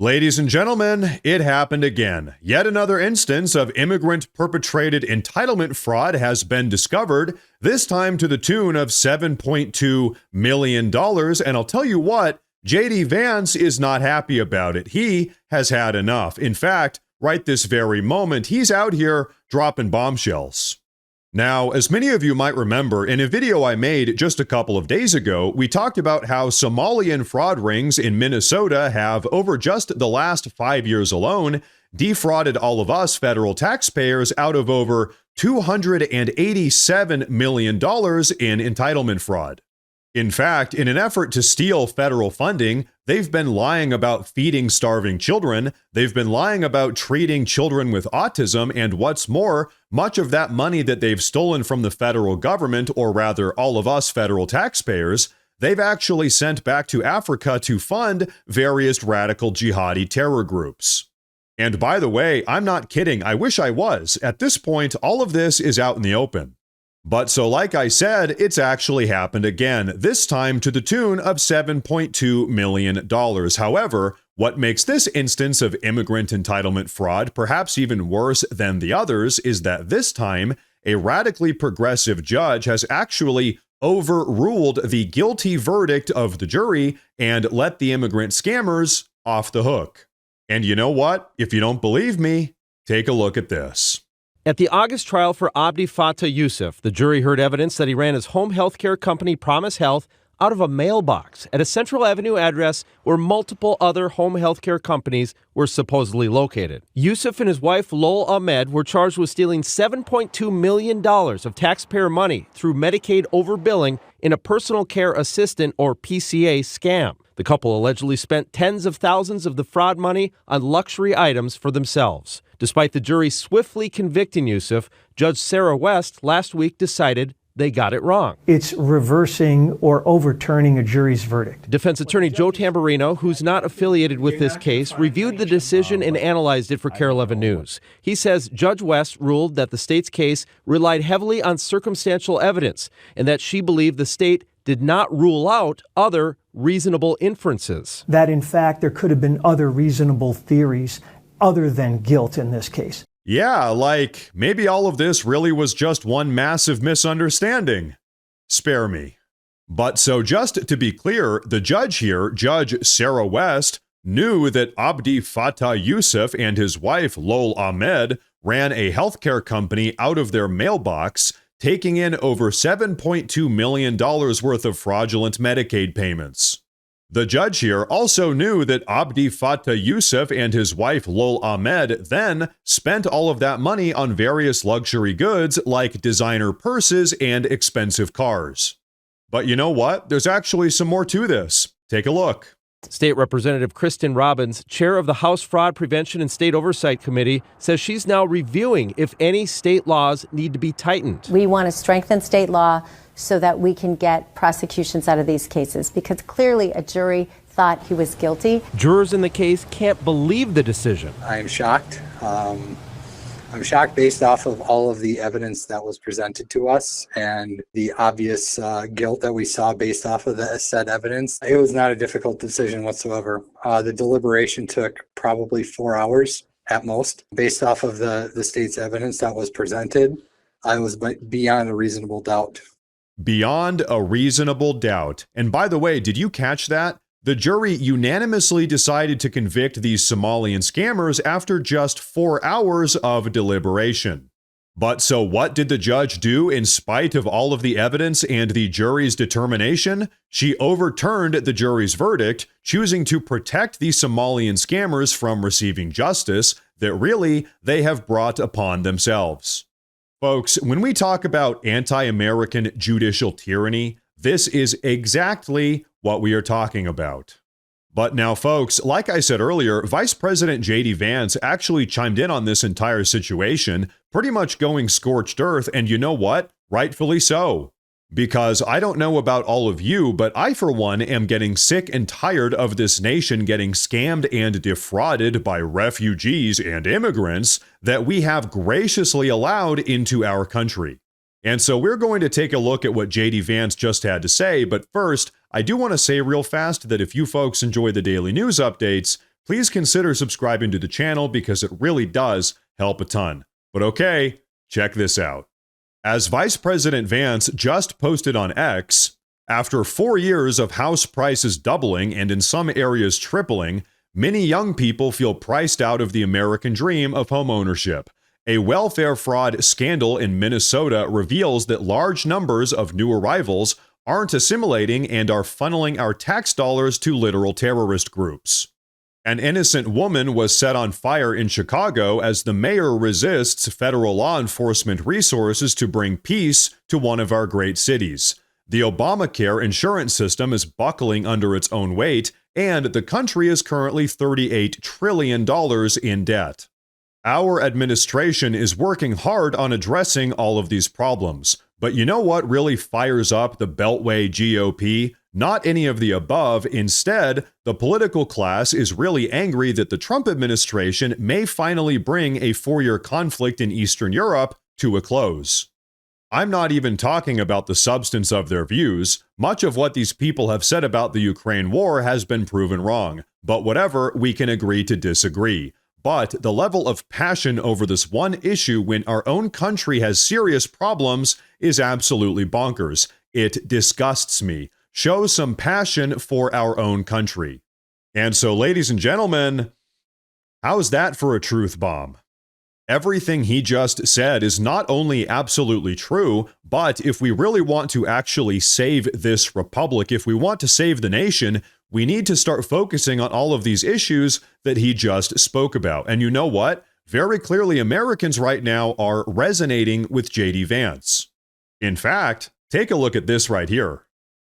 Ladies and gentlemen, it happened again. Yet another instance of immigrant-perpetrated entitlement fraud has been discovered, this time to the tune of $7.2 million. And I'll tell you what, JD Vance is not happy about it. He has had enough. In fact, right this very moment, he's out here dropping bombshells. Now, as many of you might remember, in a video I made just a couple of days ago, we talked about how Somalian fraud rings in Minnesota have, over just the last 5 years alone, defrauded all of us federal taxpayers out of over $287 million in entitlement fraud. In fact, in an effort to steal federal funding, they've been lying about feeding starving children, they've been lying about treating children with autism, and what's more, much of that money that they've stolen from the federal government, or rather all of us federal taxpayers, they've actually sent back to Africa to fund various radical jihadi terror groups. And by the way, I'm not kidding, I wish I was. At this point, all of this is out in the open. But so like I said, it's actually happened again, this time to the tune of $7.2 million. However, what makes this instance of immigrant entitlement fraud perhaps even worse than the others is that this time, a radically progressive judge has actually overruled the guilty verdict of the jury and let the immigrant scammers off the hook. And you know what? If you don't believe me, take a look at this. At the August trial for Abdi Fattah Yusuf, the jury heard evidence that he ran his home health care company Promise Health out of a mailbox at a Central Avenue address where multiple other home health care companies were supposedly located. Yusuf and his wife Lol Ahmed were charged with stealing $7.2 million of taxpayer money through Medicaid overbilling in a personal care assistant or PCA scam. The couple allegedly spent tens of thousands of the fraud money on luxury items for themselves. Despite the jury swiftly convicting Yusuf, Judge Sarah West last week decided they got it wrong. It's reversing or overturning a jury's verdict. Defense attorney Joe Tamburino, who's not affiliated with this case, reviewed the decision and analyzed it for KARE 11 News. He says Judge West ruled that the state's case relied heavily on circumstantial evidence and that she believed the state did not rule out other reasonable inferences. That, in fact, there could have been other reasonable theories other than guilt in this case. Yeah, like, maybe all of this really was just one massive misunderstanding. Spare me. But so just to be clear, the judge here, Judge Sarah West, knew that Abdi Fattah Yusuf and his wife Lol Ahmed ran a healthcare company out of their mailbox, taking in over $7.2 million worth of fraudulent Medicaid payments. The judge here also knew that Abdi Fattah Yusuf and his wife Lol Ahmed then spent all of that money on various luxury goods like designer purses and expensive cars. But you know what? There's actually some more to this. Take a look. State Representative Kristen Robbins, chair of the House Fraud Prevention and State Oversight Committee, says she's now reviewing if any state laws need to be tightened. We want to strengthen state law so that we can get prosecutions out of these cases, because clearly a jury thought he was guilty. Jurors in the case can't believe the decision. I am shocked. I'm shocked based off of all of the evidence that was presented to us and the obvious guilt that we saw based off of the said evidence. It was not a difficult decision whatsoever. The deliberation took probably 4 hours at most. Based off of the state's evidence that was presented, I was beyond a reasonable doubt. Beyond a reasonable doubt. And by the way, did you catch that? The jury unanimously decided to convict these Somalian scammers after just 4 hours of deliberation. But so what did the judge do in spite of all of the evidence and the jury's determination? She overturned the jury's verdict, choosing to protect the Somalian scammers from receiving justice that really they have brought upon themselves. Folks, when we talk about anti-American judicial tyranny, this is exactly what we are talking about. But now, folks, like I said earlier, Vice President JD Vance actually chimed in on this entire situation, pretty much going scorched earth, and you know what? Rightfully so. Because I don't know about all of you, but I, for one, am getting sick and tired of this nation getting scammed and defrauded by refugees and immigrants that we have graciously allowed into our country. And so we're going to take a look at what JD Vance just had to say, but first, I do want to say real fast that if you folks enjoy the daily news updates, please consider subscribing to the channel because it really does help a ton. But okay, check this out. As Vice President Vance just posted on X, after 4 years of house prices doubling and in some areas tripling, many young people feel priced out of the American dream of homeownership. A welfare fraud scandal in Minnesota reveals that large numbers of new arrivals aren't assimilating and are funneling our tax dollars to literal terrorist groups. An innocent woman was set on fire in Chicago as the mayor resists federal law enforcement resources to bring peace to one of our great cities. The Obamacare insurance system is buckling under its own weight, and the country is currently $38 trillion in debt. Our administration is working hard on addressing all of these problems. But you know what really fires up the Beltway GOP? Not any of the above. Instead, the political class is really angry that the Trump administration may finally bring a 4-year conflict in Eastern Europe to a close. I'm not even talking about the substance of their views. Much of what these people have said about the Ukraine war has been proven wrong. But whatever, we can agree to disagree. But the level of passion over this one issue when our own country has serious problems is absolutely bonkers. It disgusts me. Show some passion for our own country. And so, ladies and gentlemen, how's that for a truth bomb? Everything he just said is not only absolutely true, but if we really want to actually save this republic, if we want to save the nation, we need to start focusing on all of these issues that he just spoke about. And you know what? Very clearly, Americans right now are resonating with J.D. Vance. In fact, take a look at this right here.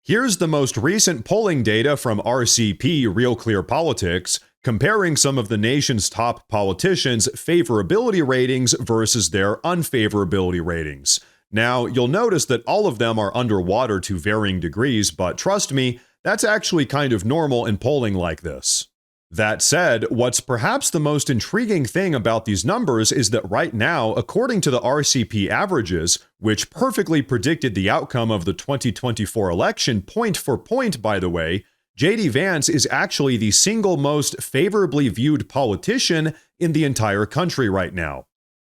Here's the most recent polling data from RCP, Real Clear Politics, comparing some of the nation's top politicians' favorability ratings versus their unfavorability ratings. Now, you'll notice that all of them are underwater to varying degrees, but trust me, that's actually kind of normal in polling like this. That said, what's perhaps the most intriguing thing about these numbers is that right now, according to the RCP averages, which perfectly predicted the outcome of the 2024 election point for point, by the way, J.D. Vance is actually the single most favorably viewed politician in the entire country right now.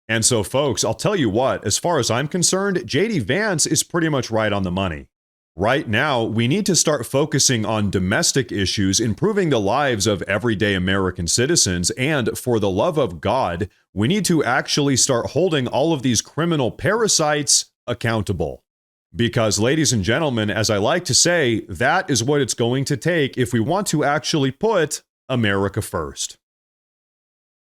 And so, folks, I'll tell you what, as far as I'm concerned, J.D. Vance is pretty much right on the money. Right now, we need to start focusing on domestic issues, improving the lives of everyday American citizens, and for the love of God, we need to actually start holding all of these criminal parasites accountable. Because, ladies and gentlemen, as I like to say, that is what it's going to take if we want to actually put America first.